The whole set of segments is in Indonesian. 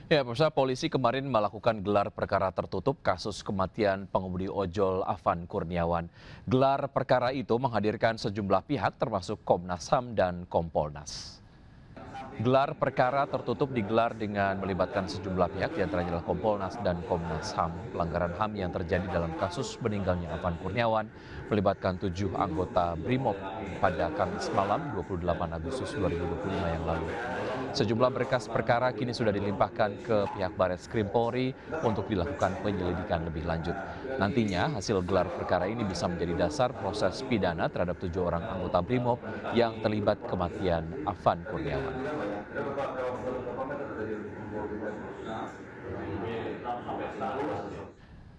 Ya, pemirsa, polisi kemarin melakukan gelar perkara tertutup kasus kematian pengemudi ojol Afan Kurniawan. Gelar perkara itu menghadirkan sejumlah pihak termasuk Komnas HAM dan Kompolnas. Gelar perkara tertutup digelar dengan melibatkan sejumlah pihak, diantaranya adalah Kompolnas dan Komnas HAM. Pelanggaran HAM yang terjadi dalam kasus meninggalnya Afan Kurniawan melibatkan 7 anggota BRIMOB pada Kamis malam 28 Agustus 2025 yang lalu. Sejumlah berkas perkara kini sudah dilimpahkan ke pihak Bares Krim Polri untuk dilakukan penyelidikan lebih lanjut. Nantinya hasil gelar perkara ini bisa menjadi dasar proses pidana terhadap 7 orang anggota BRIMOB yang terlibat kematian Afan Kurniawan.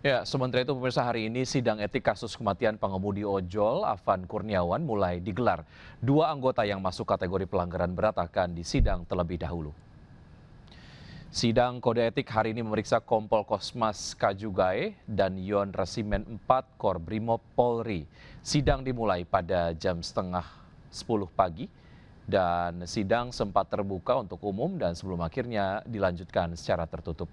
Ya, sementara itu pemirsa, hari ini sidang etik kasus kematian pengemudi ojol Afan Kurniawan mulai digelar. 2 anggota yang masuk kategori pelanggaran berat akan disidang terlebih dahulu. Sidang kode etik hari ini memeriksa Kompol Kosmas Kajugae dan Yon Resimen 4 Kor Brimob Polri. Sidang dimulai pada jam setengah 10 pagi dan sidang sempat terbuka untuk umum dan sebelum akhirnya dilanjutkan secara tertutup.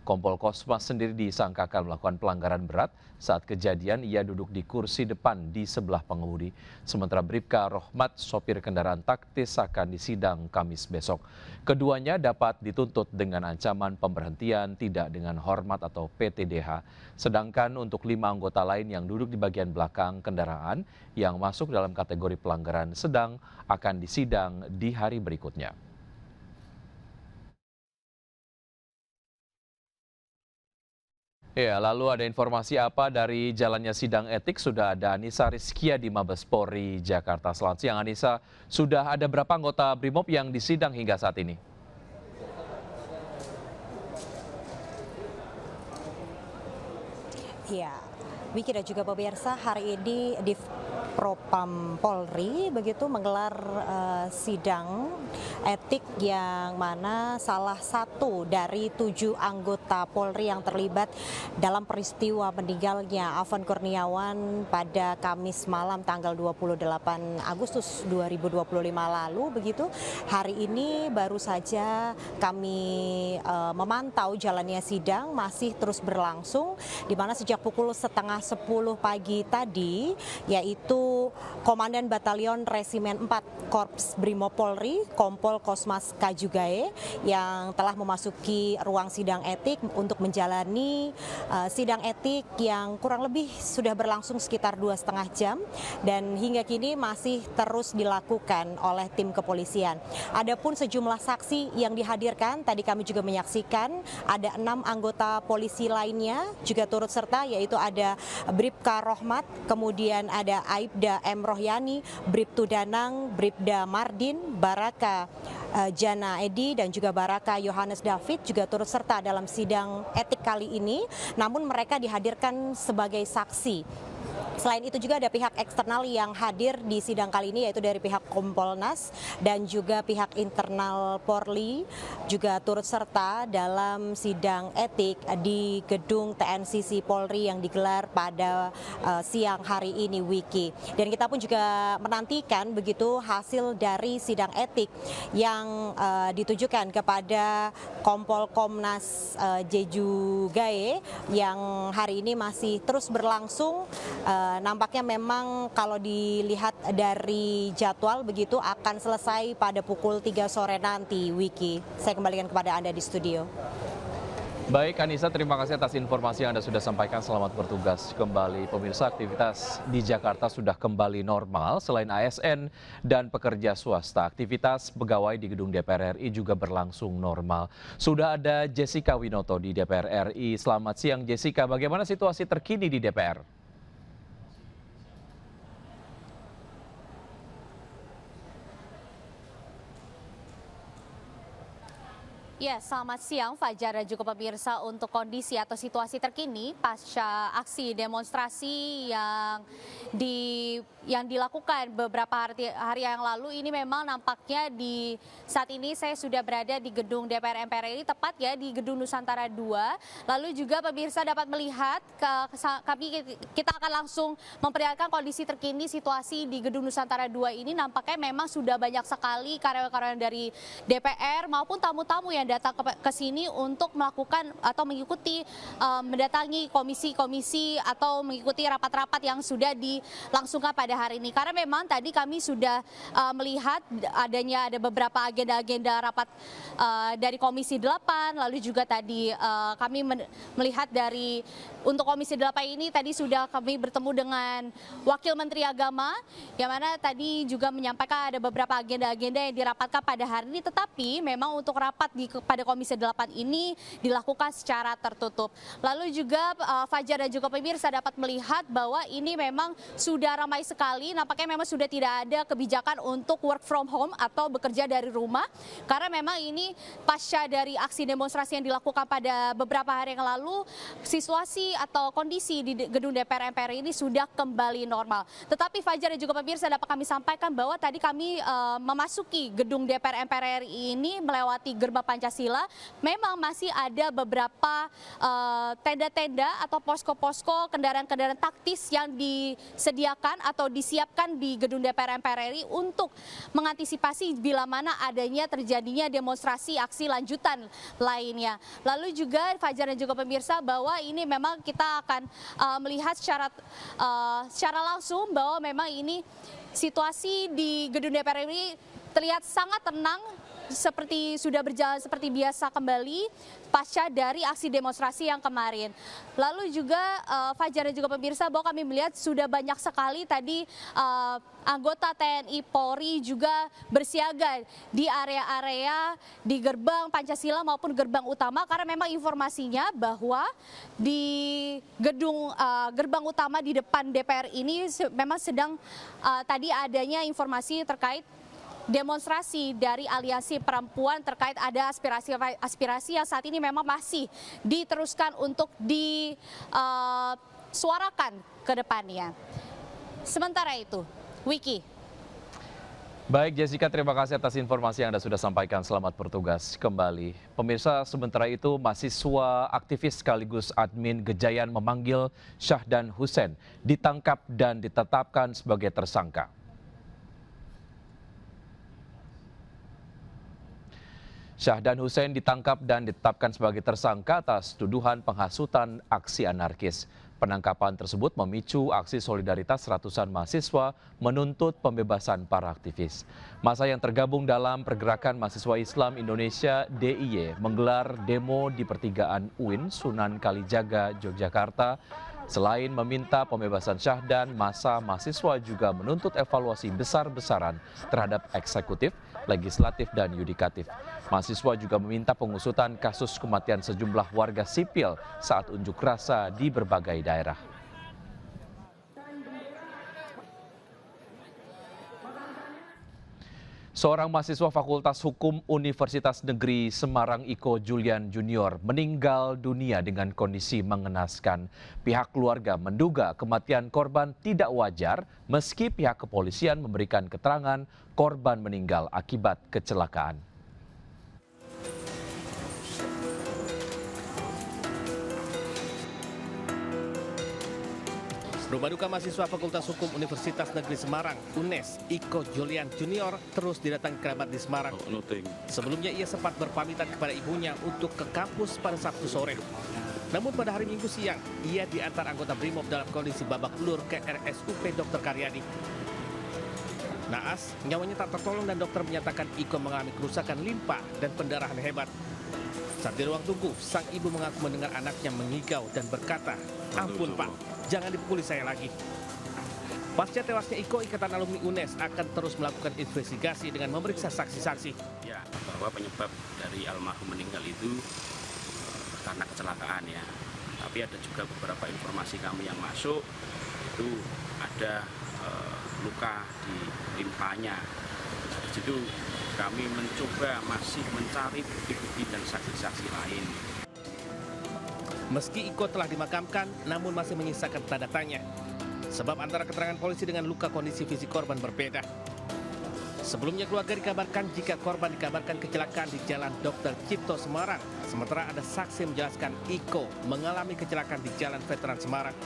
Kompol Kosmas sendiri disangkakan melakukan pelanggaran berat saat kejadian ia duduk di kursi depan di sebelah pengemudi. Sementara Bribka Rohmat, sopir kendaraan taktis, akan disidang Kamis besok. Keduanya dapat dituntut dengan ancaman pemberhentian tidak dengan hormat atau PTDH. Sedangkan untuk 5 anggota lain yang duduk di bagian belakang kendaraan yang masuk dalam kategori pelanggaran sedang akan disidang di hari berikutnya. Ya, lalu ada informasi apa dari jalannya sidang etik? Sudah ada Anissa Rizkia di Mabes Polri, Jakarta. Selamat siang, Anissa. Sudah ada berapa anggota BRIMOB yang disidang hingga saat ini? Ya, Wiki dan juga pemirsa, hari ini di Propam Polri begitu menggelar sidang etik yang mana salah satu dari 7 anggota Polri yang terlibat dalam peristiwa meninggalnya Afan Kurniawan pada Kamis malam tanggal 28 Agustus 2025 lalu begitu. Hari ini baru saja kami memantau jalannya sidang masih terus berlangsung, di mana sejak pukul setengah 10 pagi tadi yaitu Komandan Batalion Resimen 4 Korps Brimob Polri, Kompol Kosmas Kajugae yang telah memasuki ruang sidang etik untuk menjalani sidang etik yang kurang lebih sudah berlangsung sekitar 2,5 jam dan hingga kini masih terus dilakukan oleh tim kepolisian. Adapun sejumlah saksi yang dihadirkan, tadi kami juga menyaksikan ada 6 anggota polisi lainnya juga turut serta, yaitu ada Bribka Rohmat, kemudian ada Aibda M. Rohyani, Bribtu Danang, Bribda Mardin, Baraka Jana Edi dan juga Baraka Yohanes David juga turut serta dalam sidang etik kali ini, namun mereka dihadirkan sebagai saksi. Selain itu juga ada pihak eksternal yang hadir di sidang kali ini, yaitu dari pihak Kompolnas dan juga pihak internal Polri juga turut serta dalam sidang etik di gedung TNCC Polri yang digelar pada siang hari ini, Wiki. Dan kita pun juga menantikan begitu hasil dari sidang etik yang ditujukan kepada Kompol Komnas Jeju Gae yang hari ini masih terus berlangsung. Nampaknya memang kalau dilihat dari jadwal begitu akan selesai pada pukul 3 sore nanti, Wiki. Saya kembalikan kepada Anda di studio. Baik, Anissa, terima kasih atas informasi yang Anda sudah sampaikan. Selamat bertugas kembali. Pemirsa, aktivitas di Jakarta sudah kembali normal. Selain ASN dan pekerja swasta, aktivitas pegawai di gedung DPR RI juga berlangsung normal. Sudah ada Jessica Winoto di DPR RI. Selamat siang, Jessica. Bagaimana situasi terkini di DPR? Ya, selamat siang Fajar dan juga pemirsa. Untuk kondisi atau situasi terkini pasca aksi demonstrasi yang dilakukan beberapa hari yang lalu ini, memang nampaknya di saat ini saya sudah berada di gedung DPR MPR ini, tepat ya di gedung Nusantara 2. Lalu juga pemirsa dapat melihat kita akan langsung memperlihatkan kondisi terkini situasi di gedung Nusantara 2 ini. Nampaknya memang sudah banyak sekali karyawan-karyawan dari DPR maupun tamu-tamu yang yang datang ke sini untuk melakukan atau mengikuti mendatangi komisi-komisi atau mengikuti rapat-rapat yang sudah dilangsungkan pada hari ini. Karena memang tadi kami sudah melihat ada beberapa agenda-agenda rapat dari Komisi 8, lalu juga tadi kami melihat untuk Komisi 8 ini tadi sudah kami bertemu dengan Wakil Menteri Agama, yang mana tadi juga menyampaikan ada beberapa agenda-agenda yang dirapatkan pada hari ini, tetapi memang untuk rapat pada Komisi 8 ini dilakukan secara tertutup. Lalu juga Fajar dan juga pemirsa dapat melihat bahwa ini memang sudah ramai sekali, nampaknya memang sudah tidak ada kebijakan untuk work from home atau bekerja dari rumah, karena memang ini pasca dari aksi demonstrasi yang dilakukan pada beberapa hari yang lalu, situasi atau kondisi di gedung DPR MPR ini sudah kembali normal. Tetapi Fajar dan juga pemirsa dapat kami sampaikan bahwa tadi kami memasuki gedung DPR MPR RI ini melewati gerbang Pancasila, memang masih ada beberapa tenda-tenda atau posko-posko kendaraan-kendaraan taktis yang disediakan atau disiapkan di gedung DPR MPR RI untuk mengantisipasi bila mana adanya terjadinya demonstrasi aksi lanjutan lainnya. Lalu juga Fajar dan juga pemirsa bahwa ini memang kita akan melihat secara langsung bahwa memang ini situasi di gedung DPR RI terlihat sangat tenang, seperti sudah berjalan seperti biasa kembali pasca dari aksi demonstrasi yang kemarin. Lalu juga Fajar dan juga pemirsa bahwa kami melihat sudah banyak sekali tadi anggota TNI Polri juga bersiaga di area-area di gerbang Pancasila maupun gerbang utama, karena memang informasinya bahwa di gerbang utama di depan DPR ini memang sedang tadi adanya informasi terkait demonstrasi dari Aliansi Perempuan terkait ada aspirasi yang saat ini memang masih diteruskan untuk disuarakan ke depannya. Sementara itu, Wiki. Baik Jessica, terima kasih atas informasi yang Anda sudah sampaikan. Selamat bertugas kembali. Pemirsa, sementara itu mahasiswa aktivis sekaligus admin Gejayan memanggil Syahdan Hussein ditangkap dan ditetapkan sebagai tersangka. Syahdan Hussein ditangkap dan ditetapkan sebagai tersangka atas tuduhan penghasutan aksi anarkis. Penangkapan tersebut memicu aksi solidaritas ratusan mahasiswa menuntut pembebasan para aktivis. Masa yang tergabung dalam Pergerakan Mahasiswa Islam Indonesia (DIY) menggelar demo di pertigaan UIN Sunan Kalijaga, Yogyakarta. Selain meminta pembebasan Syahdan, masa mahasiswa juga menuntut evaluasi besar-besaran terhadap eksekutif, legislatif, dan yudikatif. Mahasiswa juga meminta pengusutan kasus kematian sejumlah warga sipil saat unjuk rasa di berbagai daerah. Seorang mahasiswa Fakultas Hukum Universitas Negeri Semarang Iko Julian Junior meninggal dunia dengan kondisi mengenaskan. Pihak keluarga menduga kematian korban tidak wajar meski pihak kepolisian memberikan keterangan korban meninggal akibat kecelakaan. Rumah duka mahasiswa Fakultas Hukum Universitas Negeri Semarang, UNES, Iko Julian Junior terus didatangi kerabat di Semarang. Sebelumnya ia sempat berpamitan kepada ibunya untuk ke kampus pada Sabtu sore. Namun pada hari Minggu siang, ia diantar anggota BRIMOB dalam kondisi babak belur ke RSUP Dr. Karyadi. Naas, nyawanya tak tertolong dan dokter menyatakan Iko mengalami kerusakan limpa dan pendarahan hebat. Saat di ruang tunggu, sang ibu mengaku mendengar anaknya mengigau dan berkata, "Ampun Pak, jangan dipukuli saya lagi." Pasca tewasnya Iko, Ikatan Alumni UNES akan terus melakukan investigasi dengan memeriksa saksi-saksi. Ya, bahwa penyebab dari almarhum meninggal itu karena kecelakaan ya. Tapi ada juga beberapa informasi kami yang masuk, itu ada luka di limpahnya. Di situ kami mencoba masih mencari bukti-bukti dan saksi-saksi lain. Meski Iko telah dimakamkan, namun masih menyisakan tanda tanya. Sebab antara keterangan polisi dengan luka kondisi fisik korban berbeda. Sebelumnya keluarga dikabarkan jika korban dikabarkan kecelakaan di Jalan Dr. Cipto Semarang. Sementara ada saksi yang menjelaskan Iko mengalami kecelakaan di Jalan Veteran Semarang.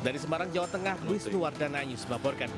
Dari Semarang, Jawa Tengah, Wisnu Wardana News melaporkan.